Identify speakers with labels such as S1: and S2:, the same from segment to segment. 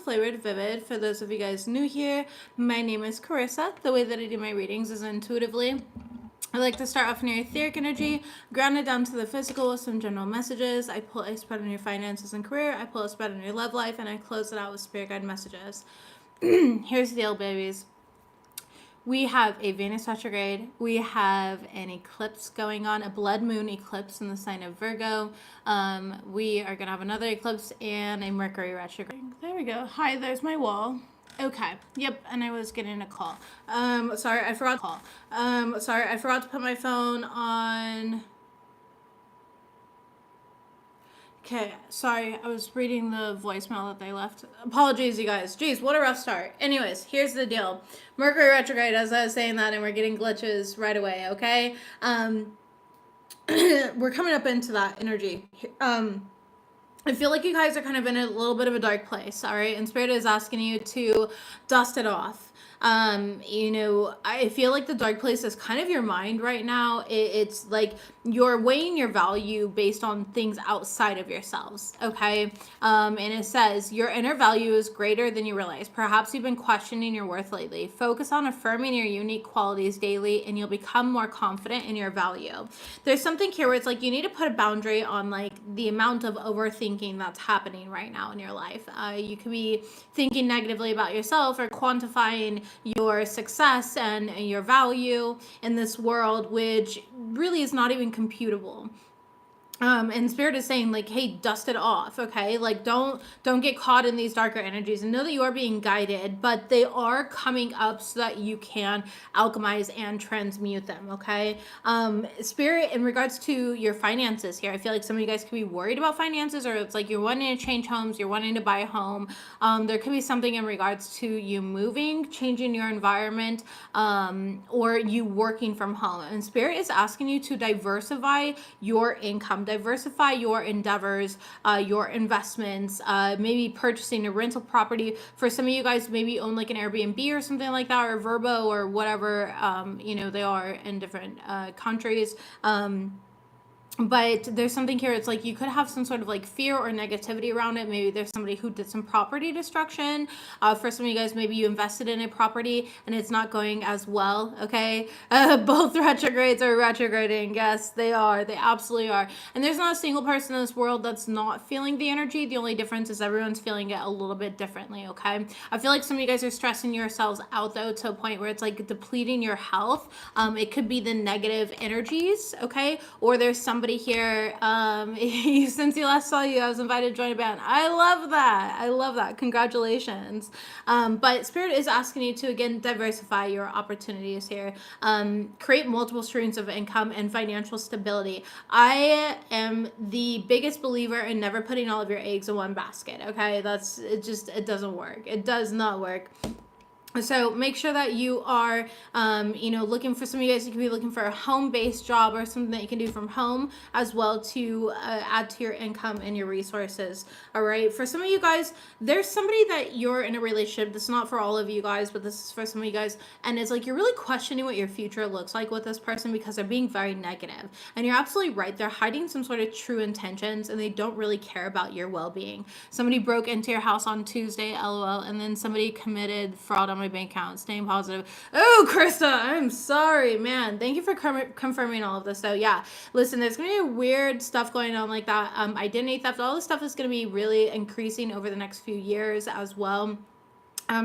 S1: FlavoredVivid. For those of you guys new here, my name is Carissa. The way that I do my readings is intuitively. I like to start off in your etheric energy, ground it down to the physical with some general messages. I pull a spread on your finances and career. I pull a spread on your love life, and I close it out with spirit guide messages. Here's the deal, babies. We have a Venus retrograde. We have an eclipse going on, a blood moon eclipse in the sign of Virgo. We are going to have another eclipse and a Mercury retrograde. There we go. Hi, there's my wall. Okay. Yep. And I was getting a call. Sorry, I forgot to call. Sorry, I forgot to put my phone on. Okay, sorry, I was reading the voicemail that they left. Apologies, you guys. Jeez, what a rough start. Anyways, here's the deal. Mercury retrograde, as I was saying that, and we're getting glitches right away, okay? We're coming up into that energy. I feel like you guys are kind of in a little bit of a dark place, all right? And Spirit is asking you to dust it off. I feel like the dark place is kind of your mind right now. It's like you're weighing your value based on things outside of yourselves, okay? And it says your inner value is greater than you realize. Perhaps you've been questioning your worth lately. Focus on affirming your unique qualities daily, and you'll become more confident in your value. There's something here where it's like you need to put a boundary on like the amount of overthinking that's happening right now in your life. You could be thinking negatively about yourself or quantifying your success and your value in this world, which really is not even computable. And Spirit is saying like, hey, dust it off, okay? Like don't get caught in these darker energies, and know that you are being guided, but they are coming up so that you can alchemize and transmute them, okay? Spirit, in regards to your finances here, I feel like some of you guys could be worried about finances, or it's like you're wanting to change homes, you're wanting to buy a home. There could be something in regards to you moving, changing your environment, or you working from home. And Spirit is asking you to diversify your income, diversify your endeavors, your investments, maybe purchasing a rental property. For some of you guys, maybe own like an Airbnb or something like that, or Verbo, or whatever, they are in different countries. But there's something here, it's like you could have some sort of like fear or negativity around it. Maybe there's somebody who did some property destruction. For some of you guys, maybe you invested in a property and it's not going as well, okay? Both retrogrades are retrograding. Yes, they are. They absolutely are. And there's not a single person in this world that's not feeling the energy. The only difference is everyone's feeling it a little bit differently, okay? I feel like some of you guys are stressing yourselves out, though, to a point where it's like depleting your health. It could be the negative energies, okay? Or there's somebody here, since you last saw you, I was invited to join a band. I love that. Congratulations. But Spirit is asking you to, again, diversify your opportunities here. Create multiple streams of income and financial stability. I am the biggest believer in never putting all of your eggs in one basket, okay? It doesn't work. It does not work. So make sure that you are, looking for, some of you guys, you could be looking for a home-based job or something that you can do from home as well to add to your income and your resources. All right. For some of you guys, there's somebody that you're in a relationship. This is not for all of you guys, but this is for some of you guys. And it's like you're really questioning what your future looks like with this person because they're being very negative. And you're absolutely right. They're hiding some sort of true intentions, and they don't really care about your well-being. Somebody broke into your house on Tuesday, LOL, and then somebody committed fraud on my bank account. Staying positive. Oh, Krista, I'm sorry, man. Thank you for confirming all of this, though. Yeah, listen, there's gonna be weird stuff going on like that. Identity theft, all this stuff is gonna be really increasing over the next few years as well.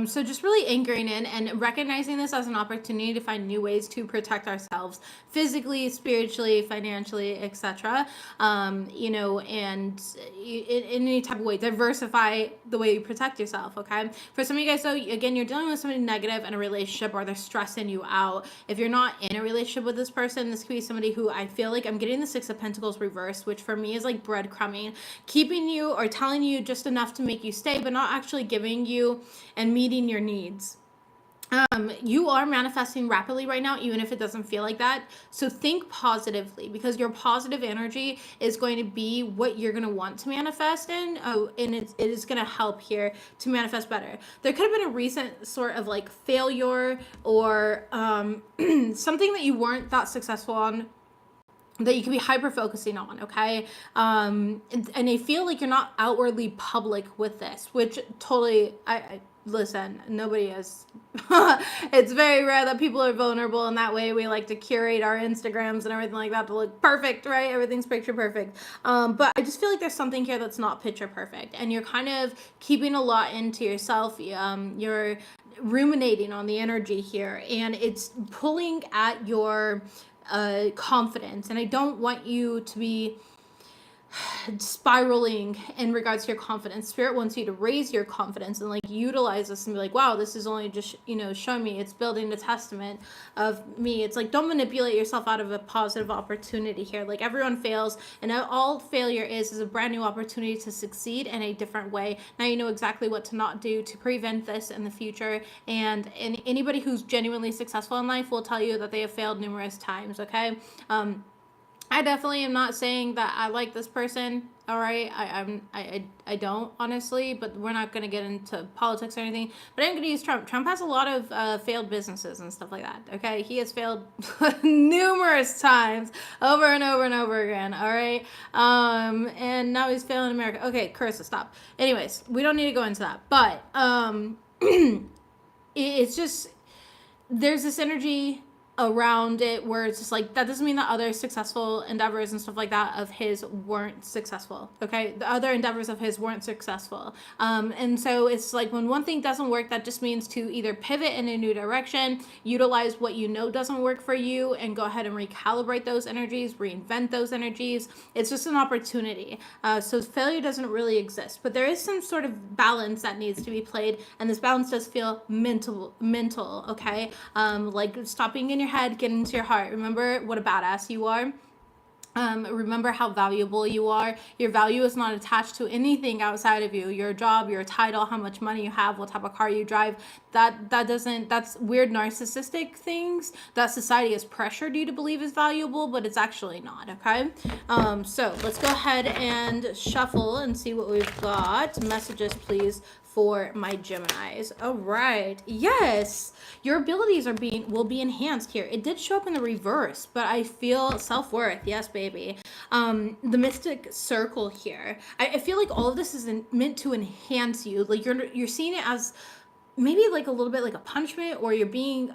S1: So just really anchoring in and recognizing this as an opportunity to find new ways to protect ourselves physically, spiritually, financially, etc. And in any type of way, diversify the way you protect yourself, okay? For some of you guys, though, again, you're dealing with somebody negative in a relationship, or they're stressing you out. If you're not in a relationship with this person, this could be somebody who, I feel like I'm getting the Six of Pentacles reversed, which for me is like breadcrumbing, keeping you or telling you just enough to make you stay, but not actually giving you and meeting your needs. You are manifesting rapidly right now, even if it doesn't feel like that. So think positively, because your positive energy is going to be what you're going to want to manifest in. And it is going to help here to manifest better. There could have been a recent sort of like failure or something that you weren't that successful on that you can be hyper focusing on, okay? And I feel like you're not outwardly public with this, which totally, I listen, nobody is. It's very rare that people are vulnerable in that way. We like to curate our Instagrams and everything like that to look perfect, right? Everything's picture perfect. But I just feel like there's something here that's not picture perfect, and you're kind of keeping a lot into yourself. You're ruminating on the energy here, and it's pulling at your confidence. And I don't want you to be spiraling in regards to your confidence. Spirit wants you to raise your confidence and like utilize this and be like, wow, this is only just, showing me, it's building a testament of me. It's like, don't manipulate yourself out of a positive opportunity here. Like, everyone fails, and all failure is a brand new opportunity to succeed in a different way. Now you know exactly what to not do to prevent this in the future. And anybody who's genuinely successful in life will tell you that they have failed numerous times. Okay. I definitely am not saying that I like this person. All right, I don't, honestly, but we're not gonna get into politics or anything. But I'm gonna use Trump. Trump has a lot of failed businesses and stuff like that. Okay, he has failed numerous times, over and over and over again. All right, and now he's failing America. Okay, Carissa, stop. Anyways, we don't need to go into that. But it's just, there's this energy around it where it's just like, that doesn't mean that other successful endeavors and stuff like that of his weren't successful. Okay, the other endeavors of his weren't successful, and so it's like, when one thing doesn't work, that just means to either pivot in a new direction, utilize what you know doesn't work for you, and go ahead and recalibrate those energies, reinvent those energies. It's just an opportunity. So failure doesn't really exist, but there is some sort of balance that needs to be played, and this balance does feel mental. Okay, like stopping in your head, get into your heart. Remember what a badass you are. Remember how valuable you are. Your value is not attached to anything outside of you. Your job, your title, how much money you have, what type of car you drive. That's weird narcissistic things that society has pressured you to believe is valuable, but it's actually not. Okay. So let's go ahead and shuffle and see what we've got. Messages, please, for my Geminis. All right. Yes, your abilities will be enhanced here. It did show up in the reverse, but I feel self-worth. Yes, baby. The mystic circle here. I feel like all of this is meant to enhance you. Like, you're seeing it as maybe like a little bit like a punishment, or you're being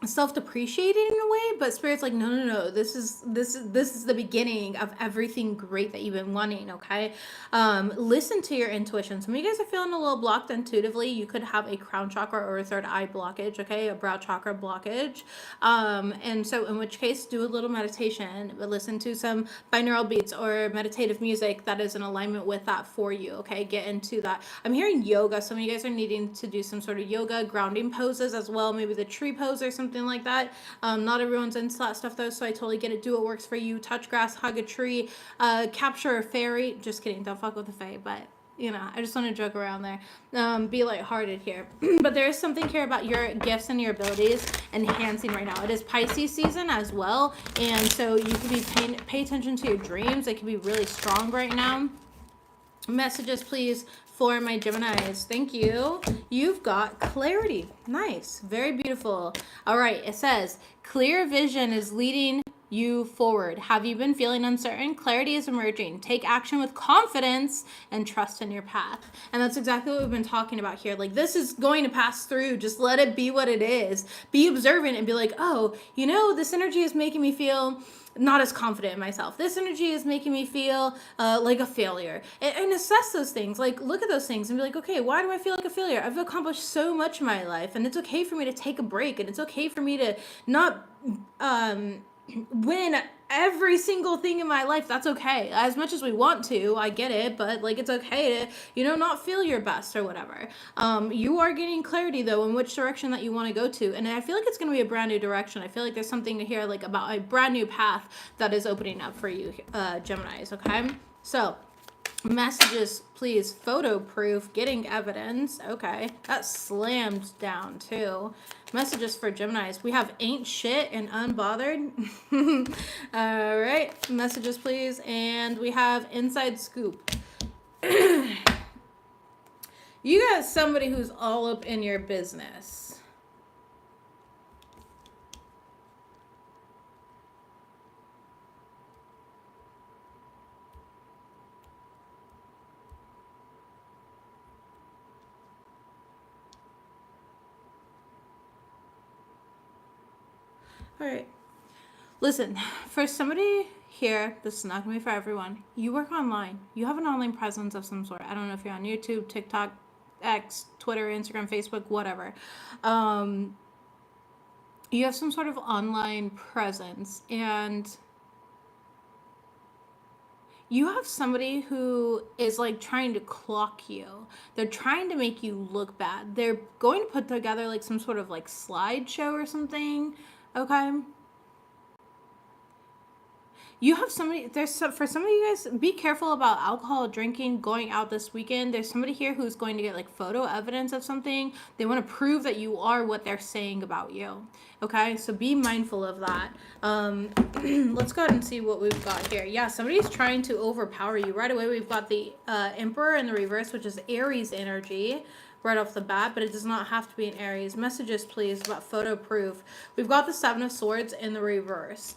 S1: self-depreciating in a way, but Spirit's like, no, this is the beginning of everything great that you've been wanting. Okay. Listen to your intuition. Some of you guys are feeling a little blocked intuitively. You could have a crown chakra or a third eye blockage. Okay, a brow chakra blockage. And so in which case, do a little meditation, but listen to some binaural beats or meditative music that is in alignment with that for you. Okay, get into that. I'm hearing yoga. Some of you guys are needing to do some sort of yoga grounding poses as well, maybe the tree pose or something like that. Not everyone's into that stuff though, so I totally get it. Do what works for you. Touch grass, hug a tree, capture a fairy. Just kidding, don't fuck with the fae, but I just want to joke around there. Be lighthearted here. But there is something here about your gifts and your abilities enhancing right now. It is Pisces season as well, and so you can be pay attention to your dreams. They can be really strong right now. Messages, please, for my Geminis. Thank you. You've got clarity. Nice. Very beautiful. All right. It says, clear vision is leading you forward. Have you been feeling uncertain? Clarity is emerging. Take action with confidence and trust in your path. And that's exactly what we've been talking about here. Like, this is going to pass through. Just let it be what it is. Be observant and be like, oh, this energy is making me feel not as confident in myself. This energy is making me feel like a failure. And assess those things. Like, look at those things and be like, okay, why do I feel like a failure? I've accomplished so much in my life, and it's okay for me to take a break, and it's okay for me to not win every single thing in my life. That's okay. As much as we want to, I get it, but like, it's okay to, not feel your best or whatever. You are getting clarity though in which direction that you want to go to. And I feel like it's going to be a brand new direction. I feel like there's something to hear like about a brand new path that is opening up for you, Geminis. Okay. So messages, please. Photo proof, getting evidence. Okay. That slammed down too. Messages for Geminis. We have ain't shit and unbothered. All right. Messages, please. And we have inside scoop. You got somebody who's all up in your business. All right. Listen, for somebody here, this is not going to be for everyone. You work online. You have an online presence of some sort. I don't know if you're on YouTube, TikTok, X, Twitter, Instagram, Facebook, whatever. You have some sort of online presence, and you have somebody who is like trying to clock you. They're trying to make you look bad. They're going to put together like some sort of like slideshow or something. Okay. You have somebody, for some of you guys, be careful about alcohol drinking going out this weekend. There's somebody here who's going to get like photo evidence of something. They want to prove that you are what they're saying about you. Okay, so be mindful of that. Let's go ahead and see what we've got here. Yeah, somebody's trying to overpower you. Right away, we've got the Emperor in the reverse, which is Aries energy right off the bat, but it does not have to be an Aries. Messages, please, about photo proof. We've got the Seven of Swords in the reverse.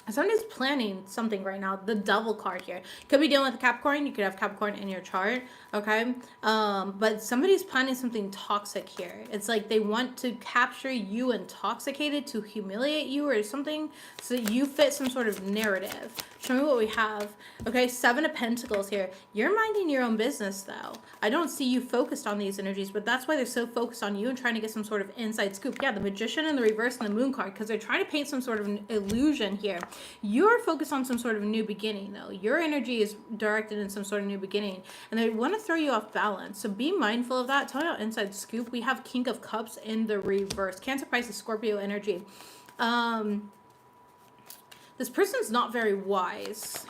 S1: Somebody's planning something right now. The Devil card here. Could be dealing with a Capricorn. You could have Capricorn in your chart. Okay. But somebody's planning something toxic here. It's like they want to capture you intoxicated to humiliate you or something so that you fit some sort of narrative. Show me what we have. Okay. Seven of Pentacles here. You're minding your own business though. I don't see you focused on these energies, but that's why they're so focused on you and trying to get some sort of inside scoop. Yeah. The Magician in the reverse and the Moon card, because they're trying to paint some sort of an illusion here. You're focused on some sort of new beginning though. Your energy is directed in some sort of new beginning, and they want to throw you off balance. So be mindful of that. Tell me about inside scoop. We have King of Cups in the reverse. Cancer, Pisces, Scorpio energy. This person's not very wise.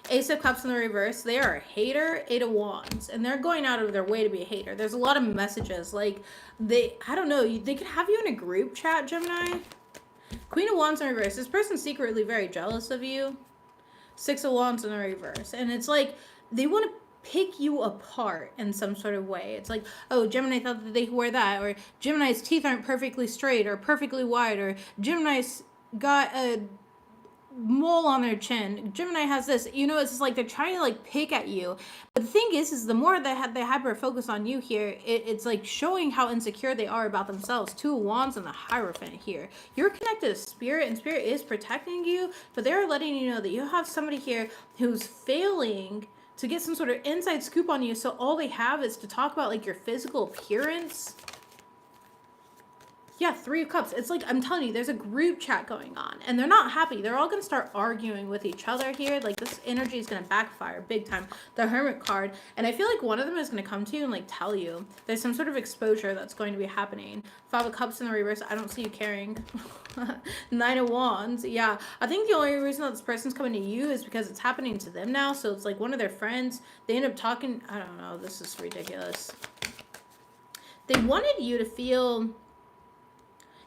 S1: Ace of Cups in the reverse. They are a hater. Eight of Wands, and they're going out of their way to be a hater. There's a lot of messages like I don't know, they could have you in a group chat, Gemini. Queen of Wands in reverse. This person's secretly very jealous of you. Six of Wands in the reverse. And it's like they want to pick you apart in some sort of way. It's like, oh, Gemini thought that they could wear that. Or Gemini's teeth aren't perfectly straight or perfectly wide. Or Gemini's got a mole on their chin. Gemini has this. You know, it's just like they're trying to like pick at you. But the thing is the more they hyper focus on you here, it's like showing how insecure they are about themselves. Two of Wands and the Hierophant here. You're connected to Spirit, and Spirit is protecting you, but they're letting you know that you have somebody here who's failing to get some sort of inside scoop on you. So all they have is to talk about like your physical appearance. Yeah, Three of Cups. It's like, I'm telling you, there's a group chat going on, and they're not happy. They're all going to start arguing with each other here. Like, this energy is going to backfire big time. The Hermit card. And I feel like one of them is going to come to you and, like, tell you. There's some sort of exposure that's going to be happening. Five of Cups in the reverse. I don't see you caring. Nine of Wands. Yeah. I think the only reason that this person's coming to you is because it's happening to them now. So it's like one of their friends. They end up talking. I don't know. This is ridiculous. They wanted you to feel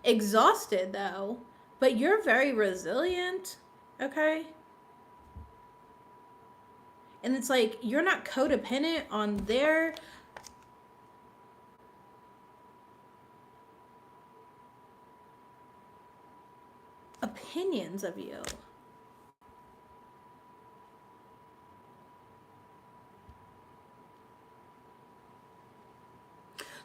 S1: exhausted though, but you're very resilient, okay? And it's like you're not codependent on their opinions of you.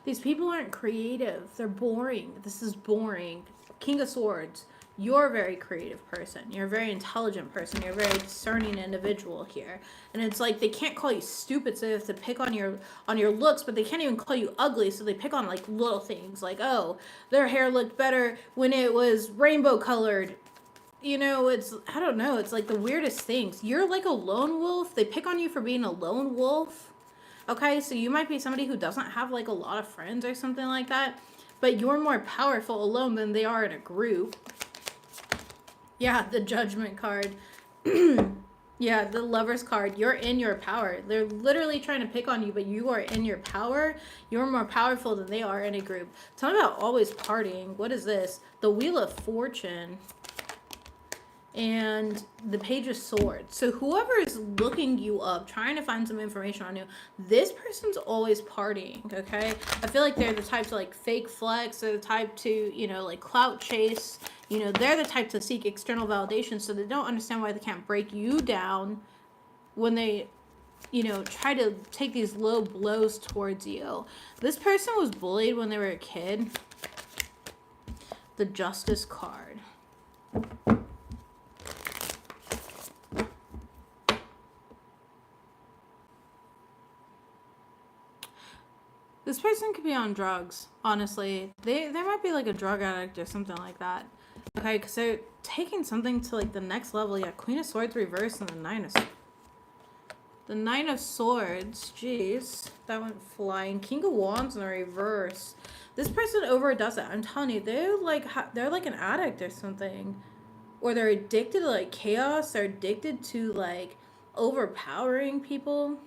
S1: These people aren't creative. They're boring. This is boring. King of Swords. You're a very creative person. You're a very intelligent person. You're a very discerning individual here. And it's like they can't call you stupid, so they have to pick on your looks, but they can't even call you ugly, so they pick on like little things. Like, oh, their hair looked better when it was rainbow colored. You know, it's, I don't know. It's like the weirdest things. You're like a lone wolf. They pick on you for being a lone wolf. Okay, so you might be somebody who doesn't have like a lot of friends or something like that, but you're more powerful alone than they are in a group. Yeah, the Judgment card. Yeah, the Lover's card. You're in your power. They're literally trying to pick on you, but you are in your power. You're more powerful than they are in a group. Tell me about always partying. What is this? The Wheel of Fortune. And the Page of Swords. So whoever is looking you up, trying to find some information on you, this person's always partying, okay? I feel like they're the type to like fake flex. They're the type to, you know, like clout chase. You know, they're the type to seek external validation, so they don't understand why they can't break you down when they, you know, try to take these low blows towards you. This person was bullied when they were a kid. the Justice card. This person could be on drugs, honestly. They might be like a drug addict or something like that. Okay, because they're taking something to like the next level. Yeah, Queen of Swords reversed and the Nine of Swords. Jeez, that went flying. King of Wands in the reverse. This person overdoes it. I'm telling you, they're like an addict or something. Or they're addicted to like chaos. They're addicted to like overpowering people.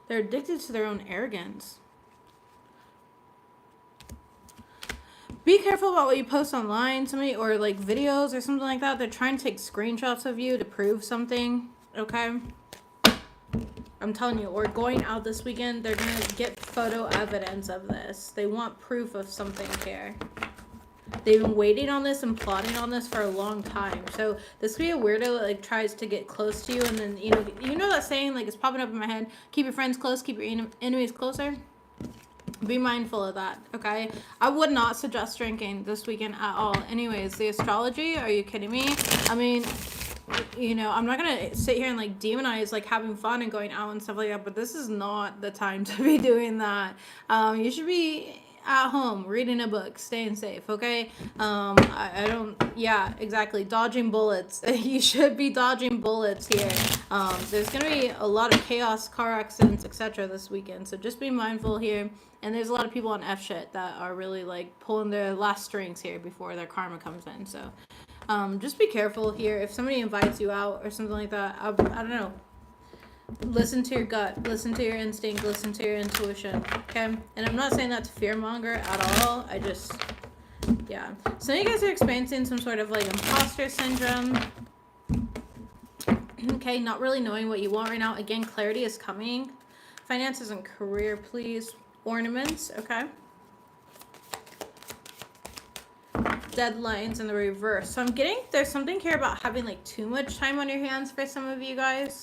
S1: They're addicted to their own arrogance. Be careful about what you post online, somebody, or like videos or something like that. They're trying to take screenshots of you to prove something, okay? I'm telling you, or going out this weekend, they're going to get photo evidence of this. They want proof of something here. They've been waiting on this and plotting on this for a long time. So this could be a weirdo that like tries to get close to you, and then you know that saying, like, it's popping up in my head, keep your friends close, keep your enemies closer. Be mindful of that, okay? I would not suggest drinking this weekend at all. Anyways, the astrology, are you kidding me? I mean, I'm not gonna sit here and like demonize like having fun and going out and stuff like that, but this is not the time to be doing that. You should be at home reading a book, staying safe, okay? I don't, yeah, exactly, dodging bullets. You should be dodging bullets here. There's gonna be a lot of chaos, car accidents, etc. this weekend, so just be mindful here. And there's a lot of people on F shit that are really like pulling their last strings here before their karma comes in, so just be careful here. If somebody invites you out or something like that, I don't know. Listen to your gut. Listen to your instinct. Listen to your intuition. Okay? And I'm not saying that to fearmonger at all. I just, yeah. Some of you guys are experiencing some sort of like imposter syndrome. Okay? Not really knowing what you want right now. Again, clarity is coming. Finances and career, please. Ornaments. Okay? Deadlines in the reverse. So I'm getting, there's something here about having like too much time on your hands for some of you guys.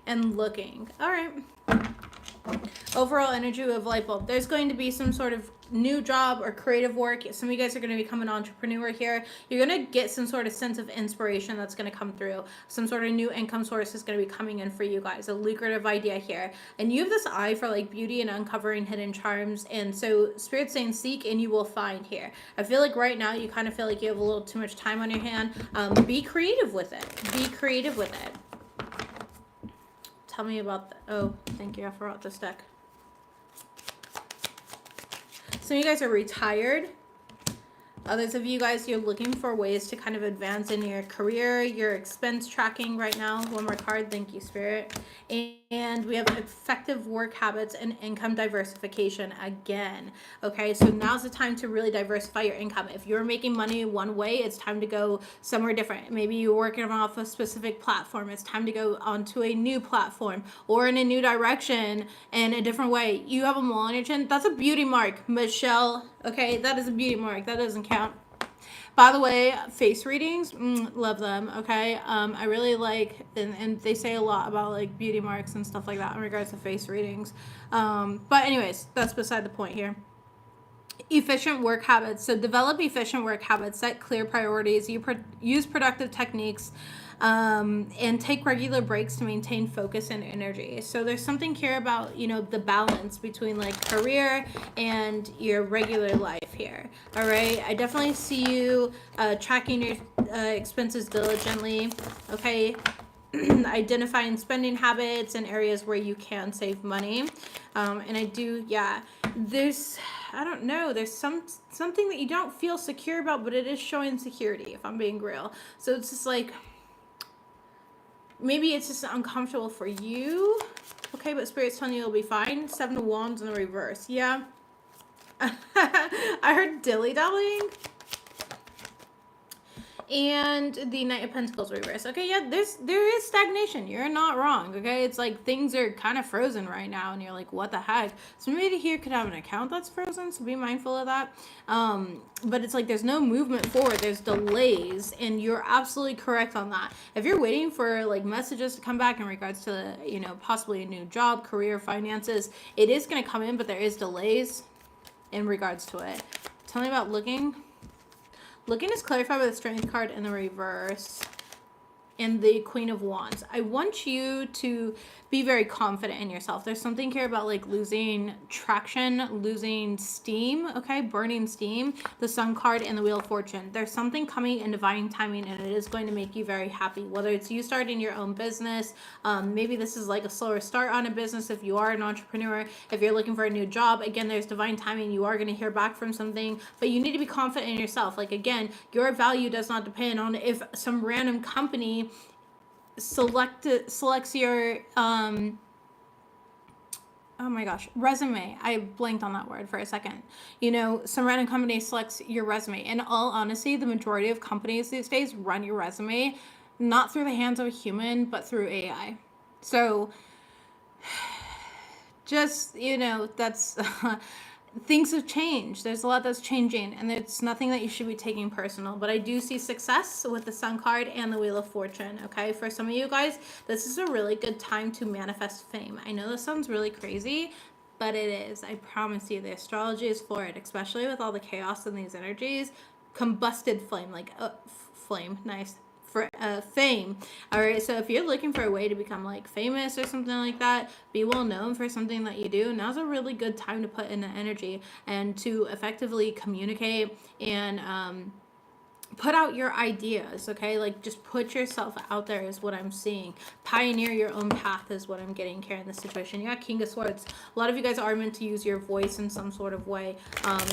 S1: And looking. All right. Overall energy of light bulb. There's going to be some sort of new job or creative work. Some of you guys are going to become an entrepreneur here. You're going to get some sort of sense of inspiration that's going to come through. Some sort of new income source is going to be coming in for you guys. A lucrative idea here. And you have this eye for like beauty and uncovering hidden charms. And so Spirit's saying seek and you will find here. I feel like right now you kind of feel like you have a little too much time on your hand. Be creative with it. Be creative with it. Tell me about the, oh, thank you. I forgot this deck. Some of you guys are retired. Others of you guys, you're looking for ways to kind of advance in your career, your expense tracking right now. One more card. Thank you, Spirit. And we have effective work habits and income diversification again. Okay, so now's the time to really diversify your income. If you're making money one way, it's time to go somewhere different. Maybe you're working off a specific platform. It's time to go onto a new platform or in a new direction in a different way. You have a mole on your chin. That's a beauty mark, Michelle. Okay, that is a beauty mark. That doesn't count. By the way, face readings, love them, okay? I really like, and they say a lot about like beauty marks and stuff like that in regards to face readings. But anyways, that's beside the point here. Efficient work habits. So develop efficient work habits, set clear priorities, use productive techniques, and take regular breaks to maintain focus and energy. So there's something here about, the balance between like career and your regular life here. All right. I definitely see you tracking your expenses diligently. Okay. Identifying spending habits and areas where you can save money. And I do, yeah, I don't know, there's something that you don't feel secure about, but it is showing security, if I'm being real. So it's just like, maybe it's just uncomfortable for you. Okay, but Spirit's telling you it'll be fine. 7 of Wands in the reverse. Yeah. I heard dilly-dallying. and the Knight of Pentacles reverse. Okay, yeah, there is stagnation. You're not wrong. Okay, it's like things are kind of frozen right now, and you're like, what the heck? Somebody here could have an account that's frozen, so be mindful of that. But it's like there's no movement forward. There's delays, and you're absolutely correct on that. If you're waiting for like messages to come back in regards to, you know, possibly a new job, career, finances, it is going to come in, but there is delays in regards to it. Tell me about looking. Looking is clarified by the Strength card in the reverse and the Queen of Wands. I want you to be very confident in yourself. There's something here about like losing traction, losing steam, okay? Burning steam, the Sun card and the Wheel of Fortune. There's something coming in divine timing, and it is going to make you very happy. Whether it's you starting your own business, maybe this is like a slower start on a business if you are an entrepreneur. If you're looking for a new job, again, there's divine timing. You are going to hear back from something, but you need to be confident in yourself. Like, again, your value does not depend on if some random company selects your oh my gosh, resume. I blanked on that word for a second. You know, some random company selects your resume. In all honesty, the majority of companies these days run your resume not through the hands of a human, but through AI. So just, you know, that's things have changed. There's a lot that's changing, and it's nothing that you should be taking personal. But I do see success with the Sun card and the Wheel of Fortune. Okay, for some of you guys, this is a really good time to manifest fame. I know this sounds really crazy, but it is. I promise you, the astrology is for it, especially with all the chaos in these energies. Combusted flame, like flame, nice. For fame. All right, so if you're looking for a way to become like famous or something like that, be well known for something that you do, now's a really good time to put in the energy and to effectively communicate and put out your ideas. Okay, like just put yourself out there is what I'm seeing. Pioneer your own path is what I'm getting here in this situation. Yeah, King of Swords. A lot of you guys are meant to use your voice in some sort of way.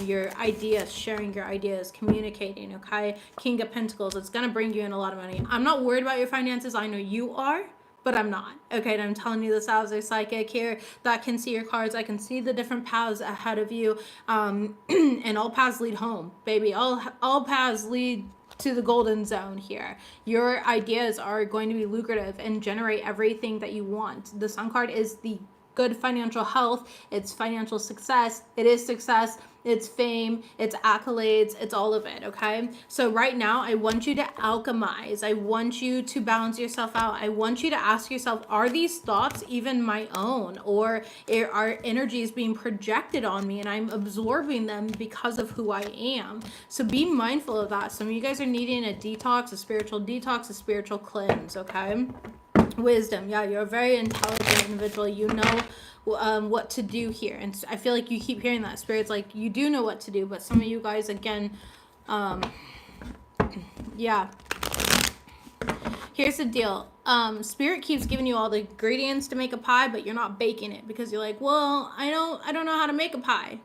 S1: Your ideas, sharing your ideas, communicating. Okay, King of Pentacles. It's gonna bring you in a lot of money. I'm not worried about your finances. I know you are, but I'm not. Okay, and I'm telling you this as a psychic here that can see your cards. I can see the different paths ahead of you, and all paths lead home, baby. All paths lead to the golden zone here. Your ideas are going to be lucrative and generate everything that you want. The Sun card is the good financial health. It's financial success. It is success. It's fame. It's accolades. It's all of it. Okay. So right now, I want you to alchemize. I want you to balance yourself out. I want you to ask yourself, are these thoughts even my own, or are energies being projected on me and I'm absorbing them because of who I am? So be mindful of that. Some of you guys are needing a detox, a spiritual cleanse. Okay. Wisdom. Yeah, you're a very intelligent individual. You know what to do here. And I feel like you keep hearing that. Spirit's like, you do know what to do. But some of you guys, again, yeah. Here's the deal. Spirit keeps giving you all the ingredients to make a pie, but you're not baking it because you're like, well, I don't know how to make a pie.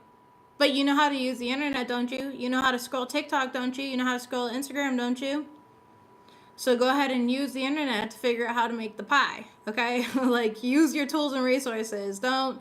S1: But you know how to use the internet, don't you? You know how to scroll TikTok, don't you? You know how to scroll Instagram, don't you? So go ahead and use the internet to figure out how to make the pie, okay? Like, use your tools and resources. Don't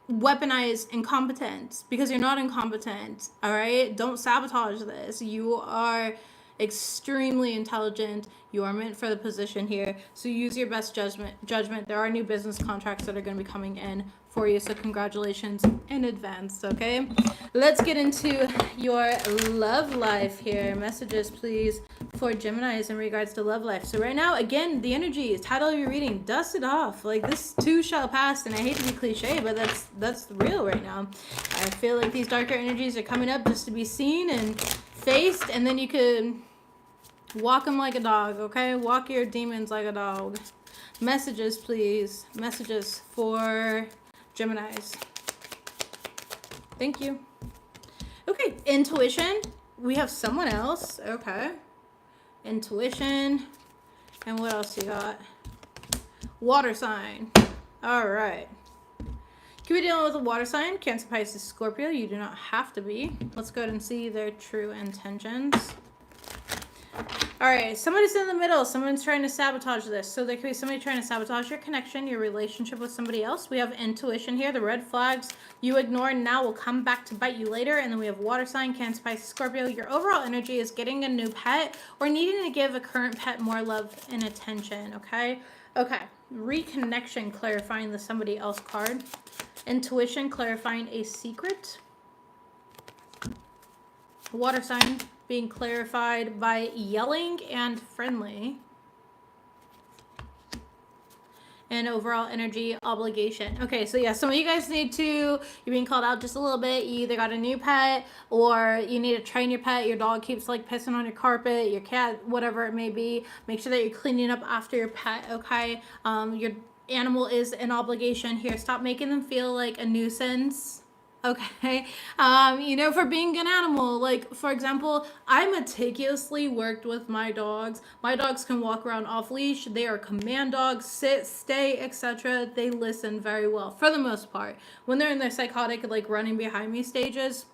S1: weaponize incompetence because you're not incompetent, all right? Don't sabotage this. You are extremely intelligent. You are meant for the position here. So use your best judgment. There are new business contracts that are going to be coming in for you. So congratulations in advance, okay? Let's get into your love life here. Messages, please, for Geminis in regards to love life. So right now, again, the energy is title of your reading, dust it off. Like, this too shall pass. And I hate to be cliche, but that's real right now. I feel like these darker energies are coming up just to be seen and faced, and then you could walk them like a dog, okay? Walk your demons like a dog. Messages, please. Messages for Geminis. Thank you. Okay, intuition. We have someone else. Okay. Intuition. And what else you got? Water sign. All right. Could be dealing with a water sign, Cancer, Pisces, Scorpio. You do not have to be. Let's go ahead and see their true intentions. All right, somebody's in the middle. Someone's trying to sabotage this. So there could be somebody trying to sabotage your connection, your relationship with somebody else. We have intuition here. The red flags you ignore now will come back to bite you later. And then we have water sign, Cancer, Pisces, Scorpio. Your overall energy is getting a new pet or needing to give a current pet more love and attention, okay? Okay, reconnection, clarifying the somebody else card. Intuition, clarifying a secret. Water sign being clarified by yelling and friendly. And overall energy, obligation. Okay, so yeah, some of you guys need to, you're being called out just a little bit. You either got a new pet or you need to train your pet. Your dog keeps like pissing on your carpet, your cat, whatever it may be. Make sure that you're cleaning up after your pet, okay? Your animal is an obligation here. Stop making them feel like a nuisance. Okay, you know, for being an animal, like for example, I meticulously worked with my dogs. My dogs can walk around off leash. They are command dogs, sit, stay, etc. They listen very well for the most part. When they're in their psychotic, like running behind me stages,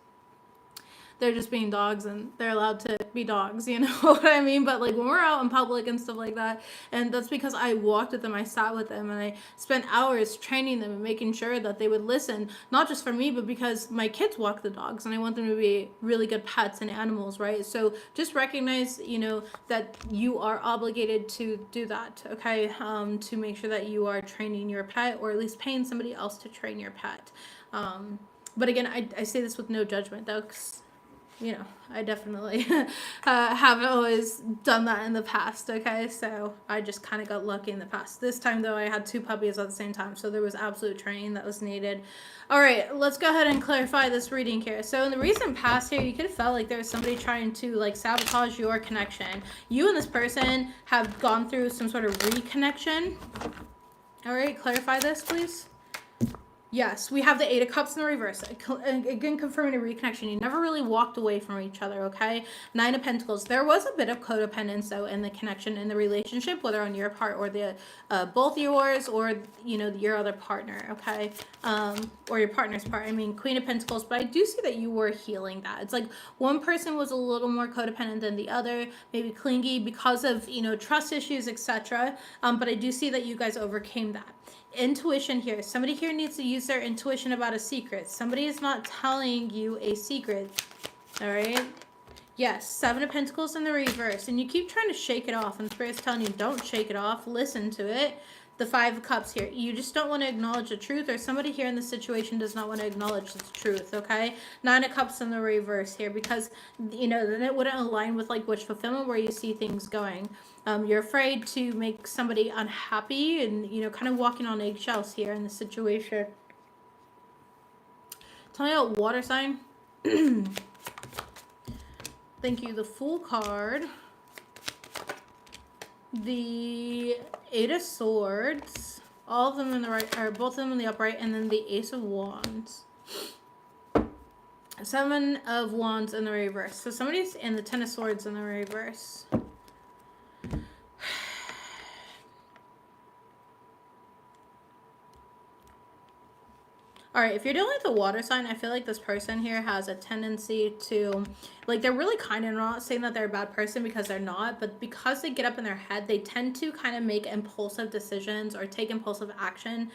S1: they're just being dogs and they're allowed to be dogs, you know what I mean? But like when we're out in public and stuff like that, and that's because I walked with them, I sat with them, and I spent hours training them and making sure that they would listen, not just for me, but because my kids walk the dogs and I want them to be really good pets and animals, right? So just recognize, you know, that you are obligated to do that, okay? To make sure that you are training your pet or at least paying somebody else to train your pet. But again, I say this with no judgment though, 'cause you know, I definitely haven't always done that in the past, okay? So I just kind of got lucky in the past. This time, though, I had 2 puppies at the same time, so there was absolute training that was needed. All right, let's go ahead and clarify this reading here. So in the recent past here, you could have felt like there was somebody trying to, like, sabotage your connection. You and this person have gone through some sort of reconnection. All right, clarify this, please. Yes, we have the 8 of Cups in the reverse. Again, confirming a reconnection. You never really walked away from each other, okay? 9 of Pentacles. There was a bit of codependence, though, in the connection, in the relationship, whether on your part or the both yours or, you know, your other partner, okay? Or your partner's part. I mean, Queen of Pentacles. But I do see that you were healing that. It's like one person was a little more codependent than the other, maybe clingy because of, you know, trust issues, etc. But I do see that you guys overcame that. Intuition here. Somebody here needs to use their intuition about a secret. Somebody is not telling you a secret. All right. Yes. 7 of Pentacles in the reverse. And you keep trying to shake it off. And Spirit's telling you don't shake it off. Listen to it. The 5 of Cups here. You just don't want to acknowledge the truth, or somebody here in this situation does not want to acknowledge the truth, okay? 9 of Cups in the reverse here, because, you know, then it wouldn't align with, like, wish fulfillment where you see things going. You're afraid to make somebody unhappy and, you know, kind of walking on eggshells here in this situation. Tell me about water sign. Thank you. The Fool card. The 8 of Swords, all of them in the right, or both of them in the upright, and then the Ace of Wands. 7 of Wands in the reverse. So somebody's in the 10 of Swords in the reverse. All right, if you're dealing with a water sign, I feel like this person here has a tendency to, like, they're really kind of, not saying that they're a bad person because they're not, but because they get up in their head, they tend to kind of make impulsive decisions or take impulsive action.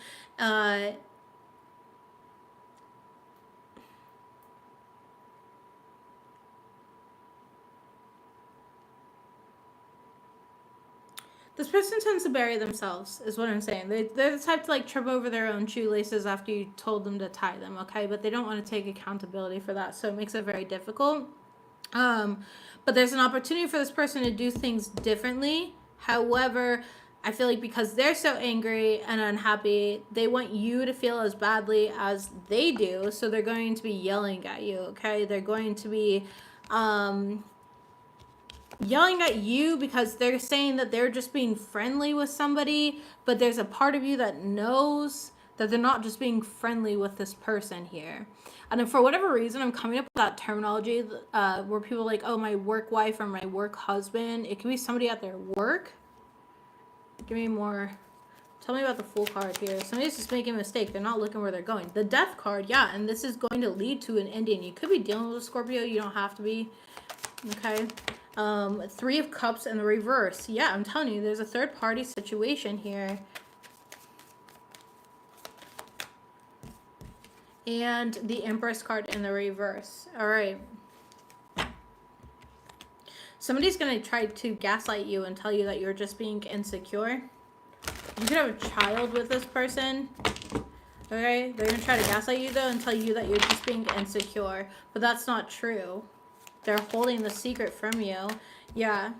S1: This person tends to bury themselves, is what I'm saying. They're the type to, like, trip over their own shoelaces after you told them to tie them, okay? But they don't want to take accountability for that, so it makes it very difficult. But there's an opportunity for this person to do things differently. However, I feel like because they're so angry and unhappy, they want you to feel as badly as they do, so they're going to be yelling at you, okay? They're going to be yelling at you because they're saying that they're just being friendly with somebody, but there's a part of you that knows that they're not just being friendly with this person here. And then for whatever reason, I'm coming up with that terminology where people are like, oh, my work wife or my work husband. It could be somebody at their work. Give me more. Tell me about the Fool card here. Somebody's just making a mistake. They're not looking where they're going. The Death card, yeah, and this is going to lead to an ending. You could be dealing with a Scorpio. You don't have to be. Okay. Three of Cups in the reverse. Yeah, I'm telling you, there's a third party situation here. And the Empress card in the reverse. All right. Somebody's going to try to gaslight you and tell you that you're just being insecure. You could have a child with this person. Okay? They're going to try to gaslight you, though, and tell you that you're just being insecure. But that's not true. They're holding the secret from you. Yeah.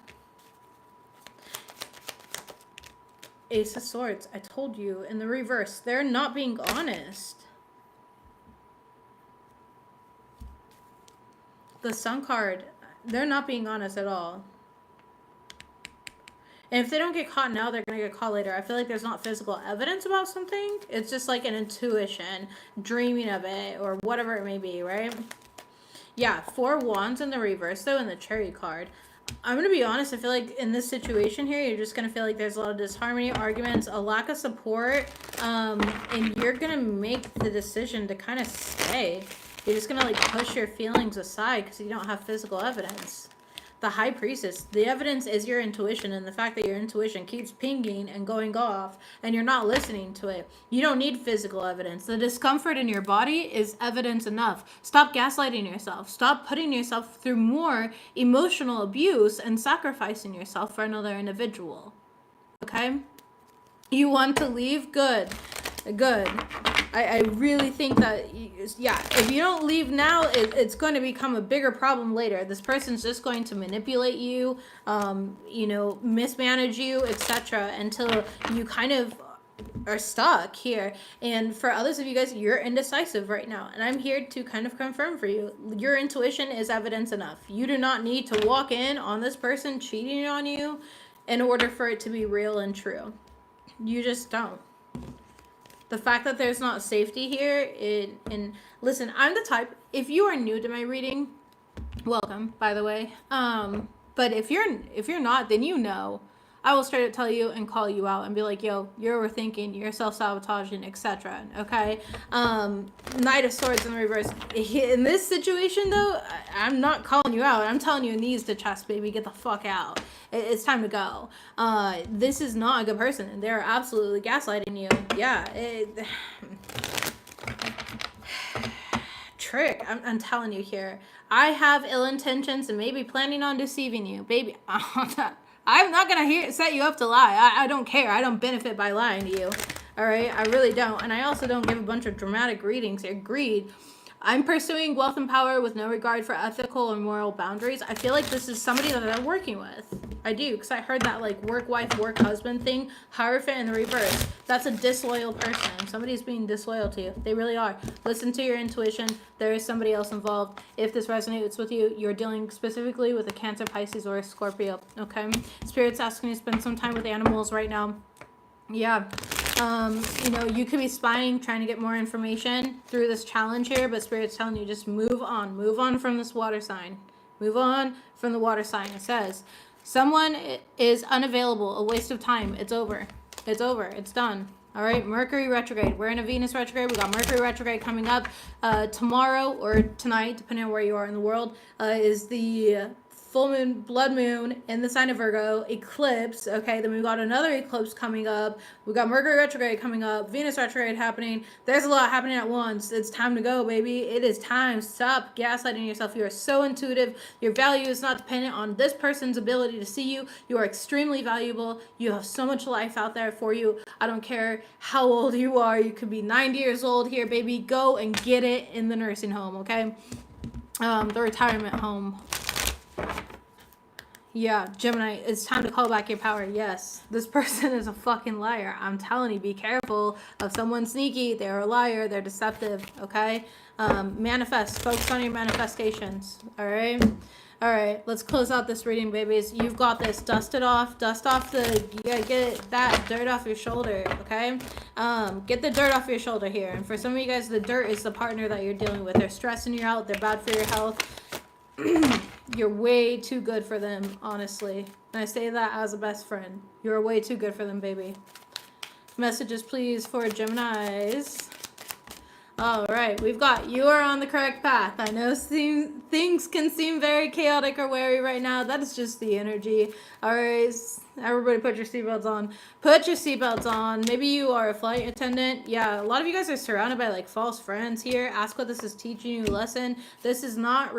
S1: Ace of Swords. I told you. In the reverse. They're not being honest. The Sun card. They're not being honest at all. And if they don't get caught now, they're going to get caught later. I feel like there's not physical evidence about something. It's just like an intuition, dreaming of it, or whatever it may be, right? Yeah, 4 Wands in the reverse, though, in the Cherry card. I'm going to be honest, I feel like in this situation here, you're just going to feel like there's a lot of disharmony, arguments, a lack of support, and you're going to make the decision to kind of stay. You're just going to, like, push your feelings aside because you don't have physical evidence. The High Priestess, the evidence is your intuition, and the fact that your intuition keeps pinging and going off and you're not listening to it. You don't need physical evidence. The discomfort in your body is evidence enough. Stop gaslighting yourself. Stop putting yourself through more emotional abuse and sacrificing yourself for another individual. Okay? You want to leave? Good. Good. I really think that, yeah, if you don't leave now, it's going to become a bigger problem later. This person's just going to manipulate you, you know, mismanage you, etc. until you kind of are stuck here. And for others of you guys, you're indecisive right now. And I'm here to kind of confirm for you. Your intuition is evidence enough. You do not need to walk in on this person cheating on you in order for it to be real and true. You just don't. The fact that there's not safety here, and listen, I'm the type, if you are new to my reading, welcome, by the way. But if you're not, then you know. I will straight up tell you and call you out and be like, yo, you're overthinking, you're self-sabotaging, etc. Okay? Knight of Swords in the reverse. In this situation, though, I'm not calling you out. I'm telling you, knees to chest, baby. Get the fuck out. It's time to go. This is not a good person, and they're absolutely gaslighting you. Yeah. Trick. I'm telling you here. I have ill intentions and maybe planning on deceiving you. Baby, I'm not going to set you up to lie. I don't care. I don't benefit by lying to you. All right? I really don't. And I also don't give a bunch of dramatic readings here. Greed. I'm pursuing wealth and power with no regard for ethical or moral boundaries. I feel like this is somebody that I'm working with. I do, because I heard that like work wife, work husband thing. Hierophant in the reverse. That's a disloyal person. Somebody's being disloyal to you. They really are. Listen to your intuition. There is somebody else involved. If this resonates with you, you're dealing specifically with a Cancer, Pisces, or a Scorpio. Okay? Spirit's asking you to spend some time with animals right now. Yeah. You know, you could be spying, trying to get more information through this challenge here, but Spirit's telling you just move on from this water sign. Move on from the water sign. It says, someone is unavailable, a waste of time. It's over. It's over. It's done. All right, Mercury retrograde. We're in a Venus retrograde. We got Mercury retrograde coming up tomorrow or tonight, depending on where you are in the world, is the full moon, blood moon in the sign of Virgo, eclipse. Okay, then we've got another eclipse coming up. We've got Mercury retrograde coming up, Venus retrograde happening. There's a lot happening at once. It's time to go, baby. It is time. Stop gaslighting yourself. You are so intuitive. Your value is not dependent on this person's ability to see you. You are extremely valuable. You have so much life out there for you. I don't care how old you are. You could be 90 years old here, baby. Go and get it in the nursing home, okay? The retirement home. Yeah, Gemini, it's time to call back your power. Yes, this person is a fucking liar. I'm telling you, be careful of someone sneaky. They're a liar. They're deceptive, okay? Manifest. Focus on your manifestations, all right? All right, let's close out this reading, babies. You've got this. Dust it off. Dust off get that dirt off your shoulder, okay? Get the dirt off your shoulder here. And for some of you guys, the dirt is the partner that you're dealing with. They're stressing you out. They're bad for your health. You're way too good for them, honestly. And I say that as a best friend. You're way too good for them, baby. Messages, please, for Geminis. All right, we've got you are on the correct path. I know things can seem very chaotic or wary right now. That is just the energy. All right, everybody put your seatbelts on. Put your seatbelts on. Maybe you are a flight attendant. Yeah, a lot of you guys are surrounded by like false friends here. Ask what this is teaching you a lesson. This is not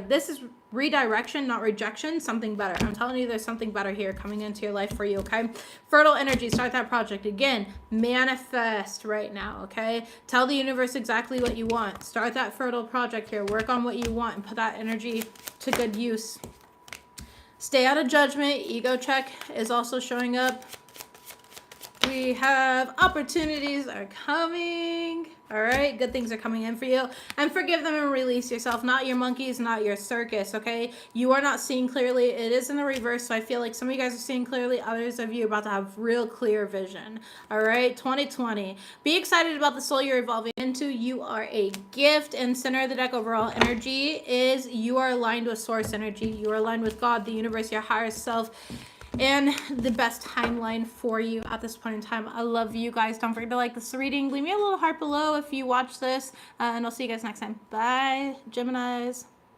S1: this is redirection, not rejection, something better. I'm telling you, there's something better here coming into your life for you, okay? Fertile energy, start that project. Again, manifest right now, okay? Tell the universe exactly what you want. Start that fertile project here. Work on what you want and put that energy to good use. Stay out of judgment. Ego check is also showing up. We have opportunities are coming. All right, good things are coming in for you. And forgive them and release yourself. Not your monkeys, not your circus, okay? You are not seeing clearly. It is in the reverse, so I feel like some of you guys are seeing clearly. Others of you are about to have real clear vision. All right, 2020. Be excited about the soul you're evolving into. You are a gift. And center of the deck overall energy is you are aligned with source energy. You are aligned with God, the universe, your higher self, and the best timeline for you at this point in time. I love you guys. Don't forget to like this reading. Leave me a little heart below if you watch this. And I'll see you guys next time. Bye, Geminis.